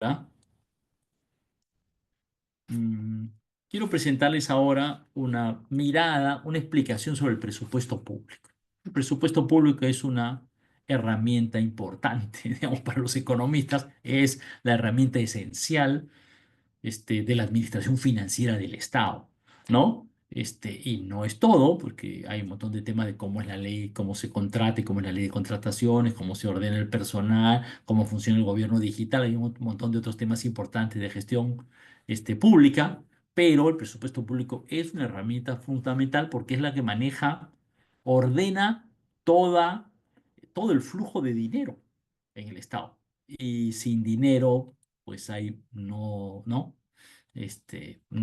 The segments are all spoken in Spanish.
¿verdad? Mm, Quiero presentarles ahora una mirada, una explicación sobre el presupuesto público. El presupuesto público es una herramienta importante, digamos, para los economistas, es la herramienta esencial de la administración financiera del Estado, ¿no? Y no es todo, porque hay un montón de temas de cómo es la ley, cómo se contrata, y cómo es la ley de contrataciones, cómo se ordena el personal, cómo funciona el gobierno digital. Hay un montón de otros temas importantes de gestión, pública, pero el presupuesto público es una herramienta fundamental porque es la que maneja, ordena toda, todo el flujo de dinero en el Estado. Y sin dinero, pues hay, no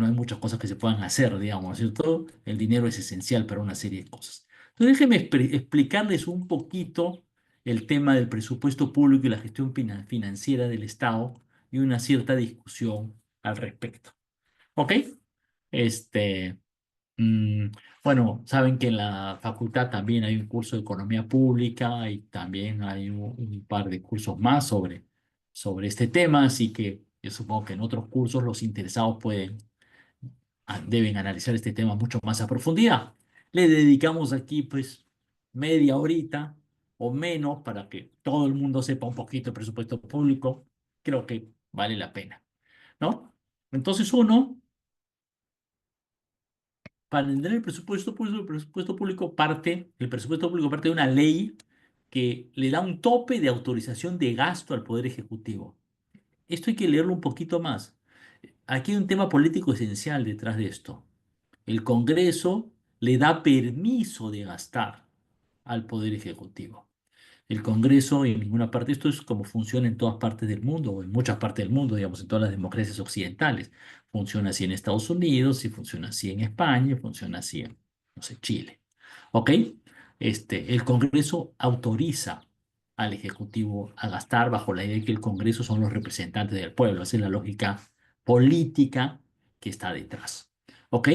hay muchas cosas que se puedan hacer, digamos, ¿no es cierto? El dinero es esencial para una serie de cosas. Entonces, déjenme explicarles un poquito el tema del presupuesto público y la gestión financiera del Estado y una cierta discusión al respecto. ¿Ok? Este, mm, bueno, saben que en la facultad también hay un curso de economía pública y también hay un par de cursos más sobre este tema, así que yo supongo que en otros cursos los interesados deben analizar este tema mucho más a profundidad. Le dedicamos aquí pues media horita o menos para que todo el mundo sepa un poquito el presupuesto público. Creo que vale la pena, ¿no? Entonces para entender el presupuesto público parte de una ley que le da un tope de autorización de gasto al Poder Ejecutivo. Esto hay que leerlo un poquito más. Aquí hay un tema político esencial detrás de esto. El Congreso le da permiso de gastar al Poder Ejecutivo. El Congreso en ninguna parte, esto es como funciona en todas partes del mundo, o en muchas partes del mundo, digamos, en todas las democracias occidentales. Funciona así en Estados Unidos, y funciona así en España, y funciona así en, no sé, Chile. ¿Ok? El Congreso autoriza al Ejecutivo a gastar bajo la idea de que el Congreso son los representantes del pueblo. Esa es la lógica política que está detrás. ¿Ok?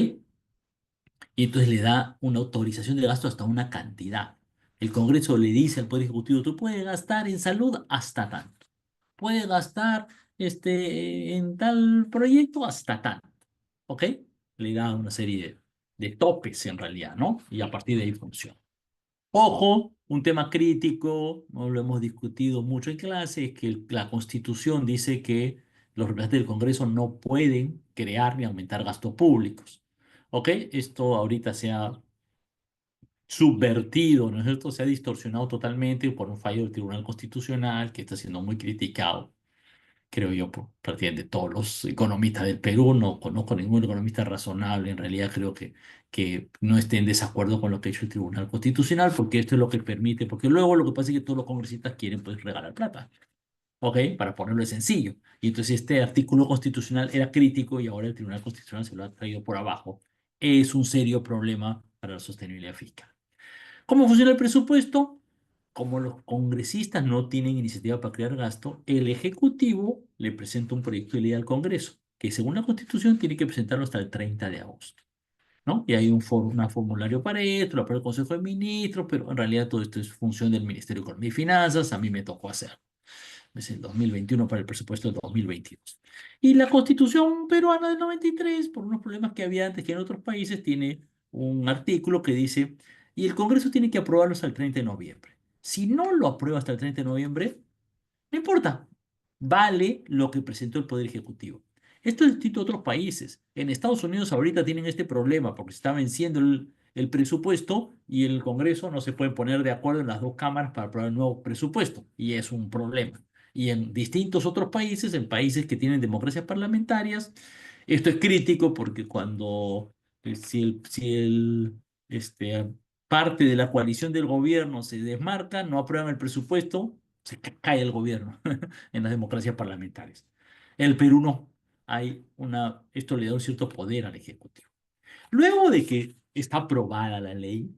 Y entonces le da una autorización de gasto hasta una cantidad. El Congreso le dice al Poder Ejecutivo, tú puedes gastar en salud hasta tanto, puedes gastar en tal proyecto hasta tanto, ¿ok? Le da una serie de topes en realidad, ¿no? Y a partir de ahí funciona. Ojo, un tema crítico, no lo hemos discutido mucho en clase, es que la Constitución dice que los representantes del Congreso no pueden crear ni aumentar gastos públicos. ¿Ok? Esto ahorita se ha subvertido, ¿no es cierto? Se ha distorsionado totalmente por un fallo del Tribunal Constitucional que está siendo muy criticado, creo yo, por prácticamente todos los economistas del Perú. No conozco ningún economista razonable, en realidad creo que no esté en desacuerdo con lo que ha hecho el Tribunal Constitucional, porque esto es lo que permite, porque luego lo que pasa es que todos los congresistas quieren pues regalar plata, ¿ok? Para ponerlo sencillo. Y entonces este artículo constitucional era crítico y ahora el Tribunal Constitucional se lo ha traído por abajo. Es un serio problema para la sostenibilidad fiscal. ¿Cómo funciona el presupuesto? Como los congresistas no tienen iniciativa para crear gasto, el Ejecutivo le presenta un proyecto de ley al Congreso, que según la Constitución tiene que presentarlo hasta el 30 de agosto, ¿no? Y hay un formulario para esto, lo aprueba el Consejo de Ministros, pero en realidad todo esto es función del Ministerio de Economía y Finanzas. A mí me tocó hacer. Es el 2021 para el presupuesto del 2022. Y la Constitución peruana del 93, por unos problemas que había antes que en otros países, tiene un artículo que dice, y el Congreso tiene que aprobarlo hasta el 30 de noviembre. Si no lo aprueba hasta el 30 de noviembre, no importa, vale lo que presentó el Poder Ejecutivo. Esto es distinto a otros países. En Estados Unidos ahorita tienen este problema porque se está venciendo el presupuesto y el Congreso no se puede poner de acuerdo en las dos cámaras para aprobar el nuevo presupuesto, y es un problema. Y en distintos otros países, en países que tienen democracias parlamentarias, esto es crítico porque cuando si el parte de la coalición del gobierno se desmarca, no aprueban el presupuesto, cae el gobierno en las democracias parlamentarias. En el Perú no. Esto le da un cierto poder al Ejecutivo. Luego de que está aprobada la ley,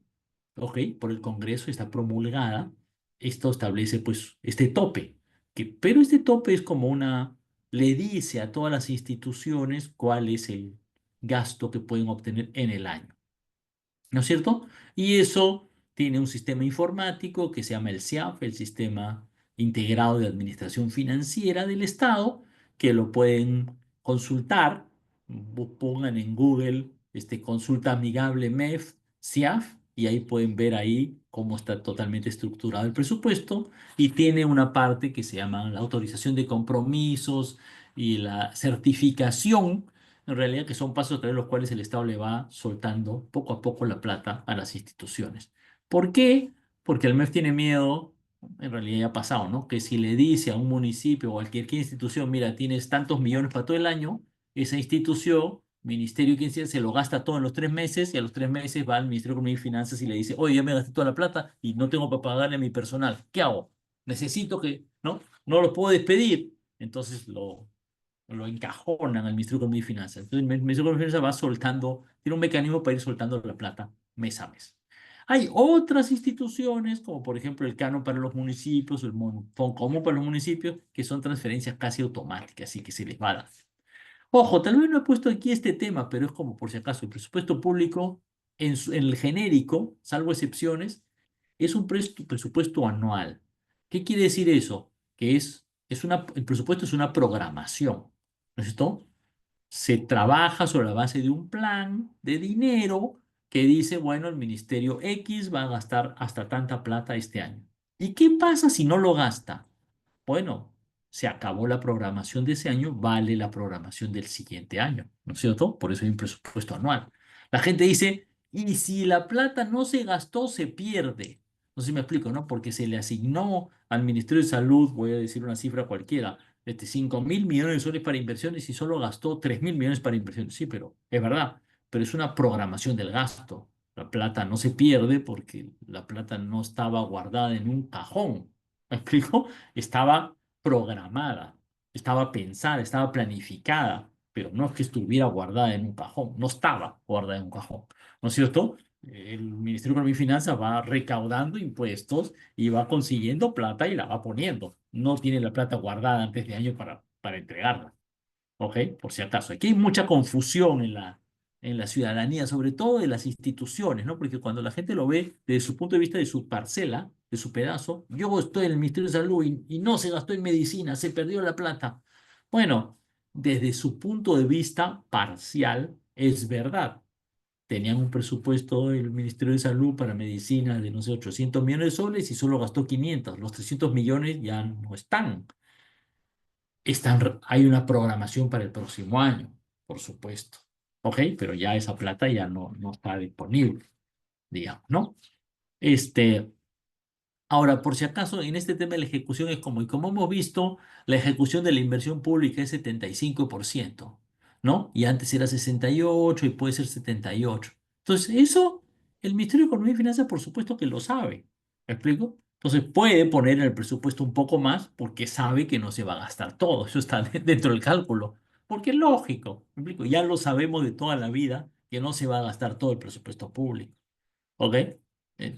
¿ok? Por el Congreso, está promulgada, esto establece pues este tope, pero este tope es como le dice a todas las instituciones cuál es el gasto que pueden obtener en el año. ¿No es cierto? Y eso tiene un sistema informático que se llama el SIAF, el Sistema Integrado de Administración Financiera del Estado, que lo pueden consultar. Pongan en Google consulta amigable MEF, CIAF, y ahí pueden ver ahí cómo está totalmente estructurado el presupuesto y tiene una parte que se llama la autorización de compromisos y la certificación, en realidad que son pasos a través de los cuales el Estado le va soltando poco a poco la plata a las instituciones. ¿Por qué? Porque el MEF tiene miedo, en realidad ya ha pasado, ¿no? Que si le dice a un municipio o a cualquier institución, mira, tienes tantos millones para todo el año, esa institución, ministerio, quien sea, se lo gasta todo en los 3 meses y a los 3 meses va al Ministerio de Economía y Finanzas y le dice, oye, ya me gasté toda la plata y no tengo para pagarle a mi personal. ¿Qué hago? Necesito que, ¿no? No lo puedo despedir. Entonces lo encajonan al Ministerio de Economía y Finanzas. Entonces el Ministerio de Economía y Finanzas va soltando, tiene un mecanismo para ir soltando la plata mes a mes. Hay otras instituciones, como por ejemplo el canon para los municipios, el fondo común para los municipios, que son transferencias casi automáticas, así que se les va a dar. Ojo, tal vez no he puesto aquí este tema, pero es como por si acaso, el presupuesto público en el genérico, salvo excepciones, es un presupuesto anual. ¿Qué quiere decir eso? Que el presupuesto es una programación, ¿no es esto? Se trabaja sobre la base de un plan de dinero que dice, bueno, el Ministerio X va a gastar hasta tanta plata este año. ¿Y qué pasa si no lo gasta? Bueno, se acabó la programación de ese año, vale la programación del siguiente año, ¿no es cierto? Por eso hay un presupuesto anual. La gente dice, y si la plata no se gastó, se pierde. No sé si me explico, ¿no? Porque se le asignó al Ministerio de Salud, voy a decir una cifra cualquiera, 5.000 millones de soles para inversiones y solo gastó 3.000 millones para inversiones. Sí, pero es verdad, pero es una programación del gasto. La plata no se pierde porque la plata no estaba guardada en un cajón. ¿Me explico? Estaba programada, estaba pensada, estaba planificada, pero no es que estuviera guardada en un cajón, no estaba guardada en un cajón, ¿no es cierto? El Ministerio de Economía y Finanzas va recaudando impuestos y va consiguiendo plata y la va poniendo. No tiene la plata guardada antes de año para entregarla. ¿Ok? Por si acaso. Aquí hay mucha confusión en la ciudadanía, sobre todo de las instituciones, ¿no? Porque cuando la gente lo ve desde su punto de vista de su parcela, de su pedazo, yo estoy en el Ministerio de Salud y no se gastó en medicina, se perdió la plata. Bueno, desde su punto de vista parcial, es verdad. Tenían un presupuesto del Ministerio de Salud para medicina de, no sé, 800 millones de soles y solo gastó 500. Los 300 millones ya no están. Hay una programación para el próximo año, por supuesto. ¿Ok? Pero ya esa plata ya no está disponible, digamos, ¿no? Este, Ahora, por si acaso, en este tema de la ejecución es como, y como hemos visto, la ejecución de la inversión pública es 75%, ¿no? Y antes era 68 y puede ser 78. Entonces, eso, el Ministerio de Economía y Finanzas, por supuesto que lo sabe. ¿Me explico? Entonces, puede poner en el presupuesto un poco más porque sabe que no se va a gastar todo. Eso está dentro del cálculo. Porque es lógico. ¿Me explico? Ya lo sabemos de toda la vida que no se va a gastar todo el presupuesto público. ¿Ok?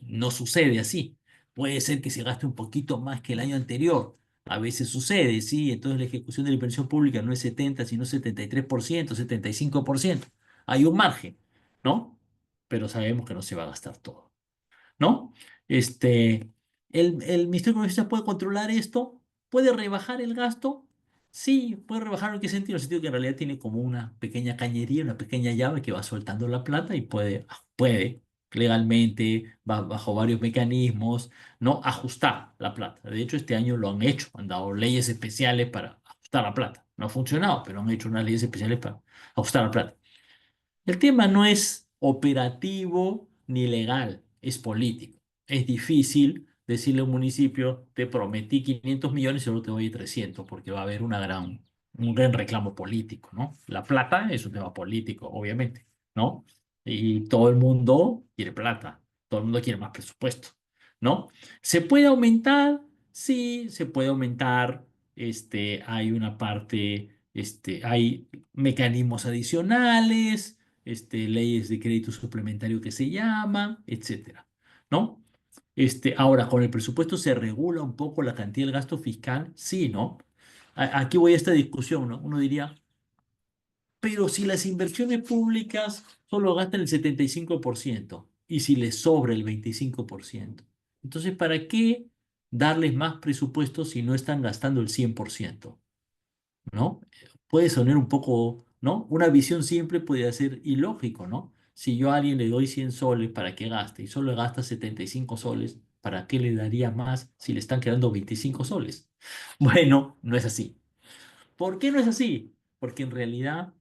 No sucede así. Puede ser que se gaste un poquito más que el año anterior. A veces sucede, sí. Entonces la ejecución de la inversión pública no es 70, sino 73%, 75%. Hay un margen, ¿no? Pero sabemos que no se va a gastar todo. ¿No? Este, el Ministerio de Economía puede controlar esto, puede rebajar el gasto, sí, puede rebajar en qué sentido, en el sentido que en realidad tiene como una pequeña cañería, una pequeña llave que va soltando la plata y puede legalmente, bajo varios mecanismos, ¿no? Ajustar la plata. De hecho, este año lo han hecho, han dado leyes especiales para ajustar la plata. No ha funcionado, pero han hecho unas leyes especiales para ajustar la plata. El tema no es operativo ni legal, es político. Es difícil decirle a un municipio, te prometí 500 millones y solo te doy 300, porque va a haber un gran reclamo político, ¿no? La plata es un tema político, obviamente, ¿no? Y todo el mundo quiere plata, todo el mundo quiere más presupuesto, ¿no? ¿Se puede aumentar? Sí, se puede aumentar. Hay una parte, hay mecanismos adicionales, leyes de crédito suplementario que se llaman, etcétera, ¿no? Ahora, con el presupuesto se regula un poco la cantidad del gasto fiscal, sí, ¿no? Aquí voy a esta discusión, ¿no? Uno diría, pero si las inversiones públicas solo gastan el 75% y si les sobra el 25%, entonces, ¿para qué darles más presupuesto si no están gastando el 100%? ¿no? Puede sonar un poco, ¿no? Una visión simple puede ser ilógico, ¿no? Si yo a alguien le doy 100 soles para que gaste y solo gasta 75 soles, ¿para qué le daría más si le están quedando 25 soles? Bueno, no es así. ¿Por qué no es así? Porque en realidad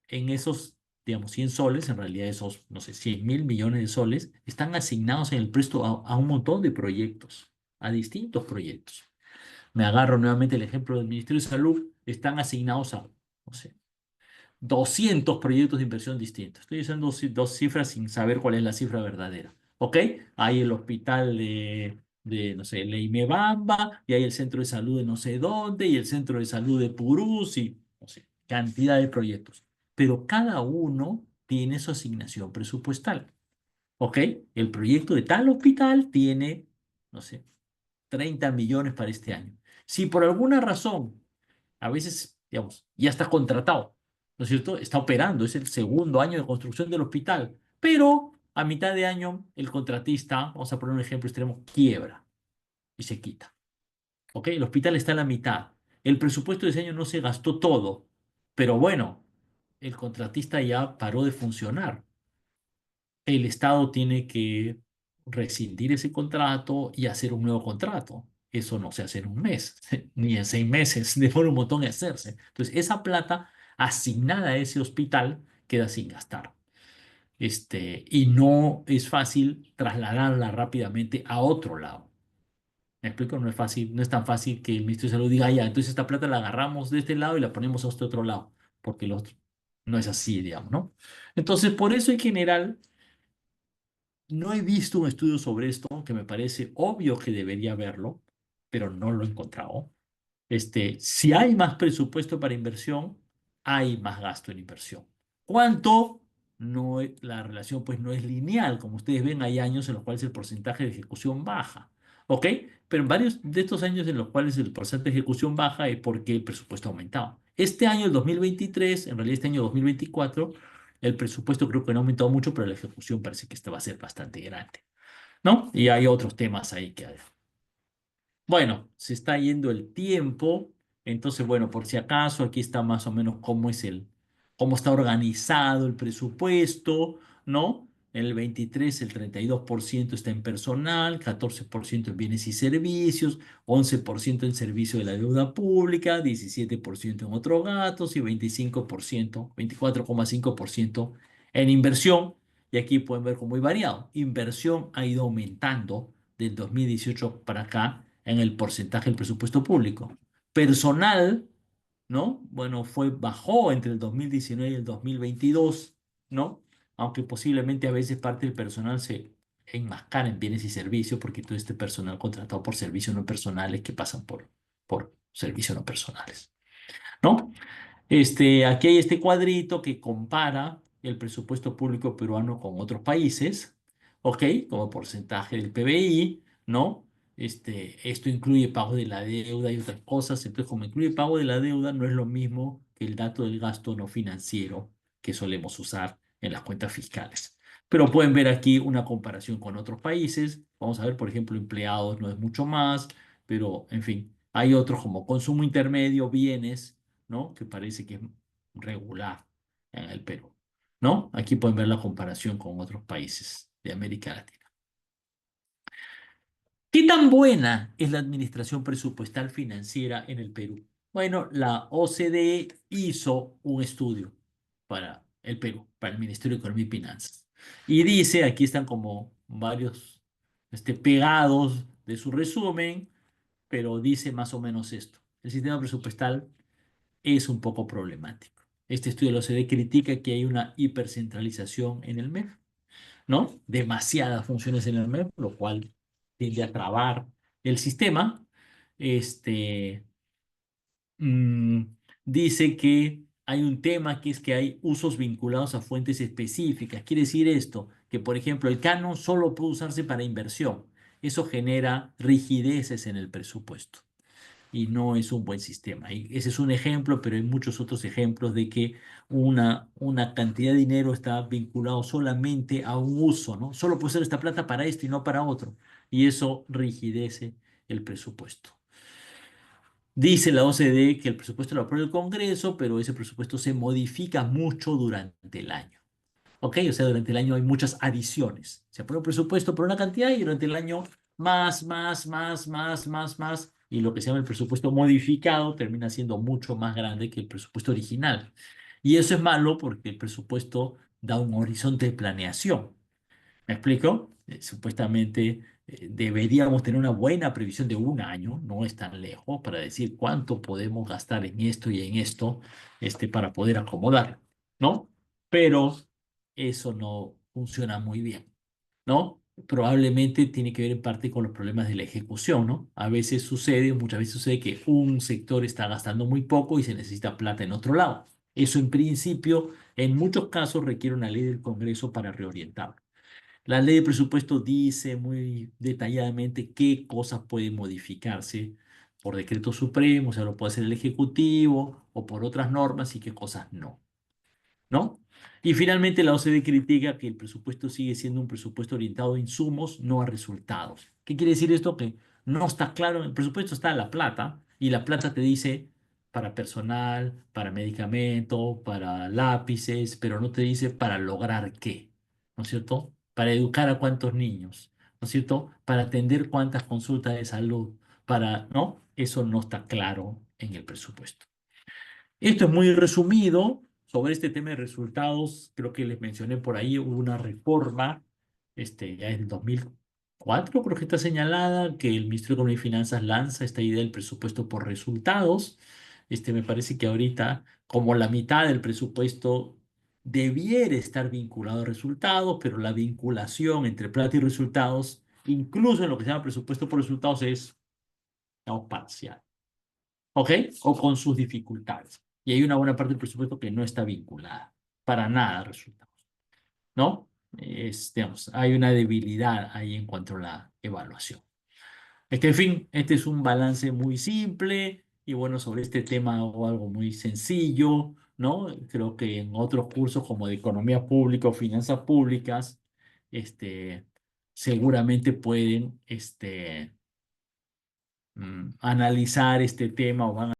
en esos, digamos, 100 soles, en realidad esos, no sé, 100.000 millones de soles, están asignados en el préstamo a un montón de proyectos, a distintos proyectos. Me agarro nuevamente el ejemplo del Ministerio de Salud, están asignados a, no sé, 200 proyectos de inversión distintos. Estoy usando dos cifras sin saber cuál es la cifra verdadera. ¿Ok? Hay el hospital no sé, Leimebamba, y hay el centro de salud de no sé dónde, y el centro de salud de Purús, y no sé, cantidad de proyectos. Pero cada uno tiene su asignación presupuestal. ¿Ok? El proyecto de tal hospital tiene, no sé, 30 millones para este año. Si por alguna razón, a veces, digamos, ya está contratado, ¿no es cierto? Está operando, es el segundo año de construcción del hospital, pero a mitad de año el contratista, vamos a poner un ejemplo extremo, quiebra y se quita. ¿Ok? El hospital está a la mitad. El presupuesto de ese año no se gastó todo, pero bueno, el contratista ya paró de funcionar. El Estado tiene que rescindir ese contrato y hacer un nuevo contrato. Eso no se hace en un mes, ni en 6 meses, demora un montón en hacerse. Entonces, esa plata asignada a ese hospital queda sin gastar. Y no es fácil trasladarla rápidamente a otro lado. ¿Me explico? No es fácil, no es tan fácil que el Ministerio de Salud diga, "Ah, ya, entonces esta plata la agarramos de este lado y la ponemos a este otro lado, porque el otro no es así, digamos, ¿no? Entonces, por eso en general no he visto un estudio sobre esto que me parece obvio que debería haberlo, pero no lo he encontrado. Si hay más presupuesto para inversión, hay más gasto en inversión. ¿Cuánto? No, la relación pues no es lineal. Como ustedes ven, hay años en los cuales el porcentaje de ejecución baja. ¿Ok? Pero en varios de estos años en los cuales el porcentaje de ejecución baja es porque el presupuesto ha aumentado. Este año, el 2023, en realidad este año 2024, el presupuesto creo que no ha aumentado mucho, pero la ejecución parece que esta va a ser bastante grande, ¿no? Y hay otros temas ahí que bueno, se está yendo el tiempo, entonces, bueno, por si acaso, aquí está más o menos cómo está organizado el presupuesto, ¿no? En el 23 el 32% está en personal, 14% en bienes y servicios, 11% en servicio de la deuda pública, 17% en otros gastos y 25%, 24,5% en inversión. Y aquí pueden ver cómo muy variado. Inversión ha ido aumentando del 2018 para acá en el porcentaje del presupuesto público. Personal, ¿no? Bueno, bajó entre el 2019 y el 2022, ¿no? Aunque posiblemente a veces parte del personal se enmascara en bienes y servicios, porque todo este personal contratado por servicios no personales que pasan por servicios no personales, ¿no? Aquí hay este cuadrito que compara el presupuesto público peruano con otros países, ¿ok? Como porcentaje del PBI, ¿no? Esto incluye pago de la deuda y otras cosas. Entonces, como incluye pago de la deuda, no es lo mismo que el dato del gasto no financiero que solemos usar en las cuentas fiscales. Pero pueden ver aquí una comparación con otros países. Vamos a ver, por ejemplo, empleados no es mucho más, pero en fin, hay otros como consumo intermedio, bienes, ¿no? Que parece que es regular en el Perú, ¿no? Aquí pueden ver la comparación con otros países de América Latina. ¿Qué tan buena es la administración presupuestal financiera en el Perú? Bueno, la OCDE hizo un estudio para el Perú, para el Ministerio de Economía y Finanzas. Y dice, aquí están como varios pegados de su resumen, pero dice más o menos esto. El sistema presupuestal es un poco problemático. Este estudio de la OCDE critica que hay una hipercentralización en el MEF, ¿no? Demasiadas funciones en el MEF, lo cual tiende a trabar el sistema. Este, mm, Dice que hay un tema que es que hay usos vinculados a fuentes específicas. Quiere decir esto, que por ejemplo el canon solo puede usarse para inversión. Eso genera rigideces en el presupuesto y no es un buen sistema. Y ese es un ejemplo, pero hay muchos otros ejemplos de que una cantidad de dinero está vinculado solamente a un uso, ¿no? Solo puedo usar esta plata para esto y no para otro. Y eso rigidece el presupuesto. Dice la OCDE que el presupuesto lo aprueba el Congreso, pero ese presupuesto se modifica mucho durante el año. ¿Ok? O sea, durante el año hay muchas adiciones. Se aprueba un presupuesto por una cantidad y durante el año más. Y lo que se llama el presupuesto modificado termina siendo mucho más grande que el presupuesto original. Y eso es malo porque el presupuesto da un horizonte de planeación. ¿Me explico? Supuestamente deberíamos tener una buena previsión de un año, no es tan lejos, para decir cuánto podemos gastar en esto y en esto, para poder acomodar, ¿no? Pero eso no funciona muy bien, ¿no? Probablemente tiene que ver en parte con los problemas de la ejecución, ¿no? A veces sucede, muchas veces sucede que un sector está gastando muy poco y se necesita plata en otro lado. Eso en principio, en muchos casos, requiere una ley del Congreso para reorientar. La ley de presupuesto dice muy detalladamente qué cosas pueden modificarse por decreto supremo, o sea, lo puede hacer el Ejecutivo o por otras normas y qué cosas no, ¿no? Y finalmente la OCDE critica que el presupuesto sigue siendo un presupuesto orientado a insumos, no a resultados. ¿Qué quiere decir esto? Que no está claro, en el presupuesto está la plata y la plata te dice para personal, para medicamento, para lápices, pero no te dice para lograr qué, ¿no es cierto? Para educar a cuántos niños, ¿no es cierto? Para atender cuántas consultas de salud, para, ¿no? Eso no está claro en el presupuesto. Esto es muy resumido. Sobre este tema de resultados, creo que les mencioné por ahí, hubo una reforma, ya en 2004, creo que está señalada, que el Ministerio de Economía y Finanzas lanza esta idea del presupuesto por resultados. Me parece que ahorita, como la mitad del presupuesto debiera estar vinculado a resultados, pero la vinculación entre plata y resultados, incluso en lo que se llama presupuesto por resultados, es, digamos, parcial. ¿Ok? O con sus dificultades. Y hay una buena parte del presupuesto que no está vinculada para nada a resultados, ¿no? Digamos, hay una debilidad ahí en cuanto a la evaluación. En fin, este es un balance muy simple y bueno, sobre este tema hago algo muy sencillo, ¿no? Creo que en otros cursos como de economía pública o finanzas públicas, seguramente pueden, analizar este tema o van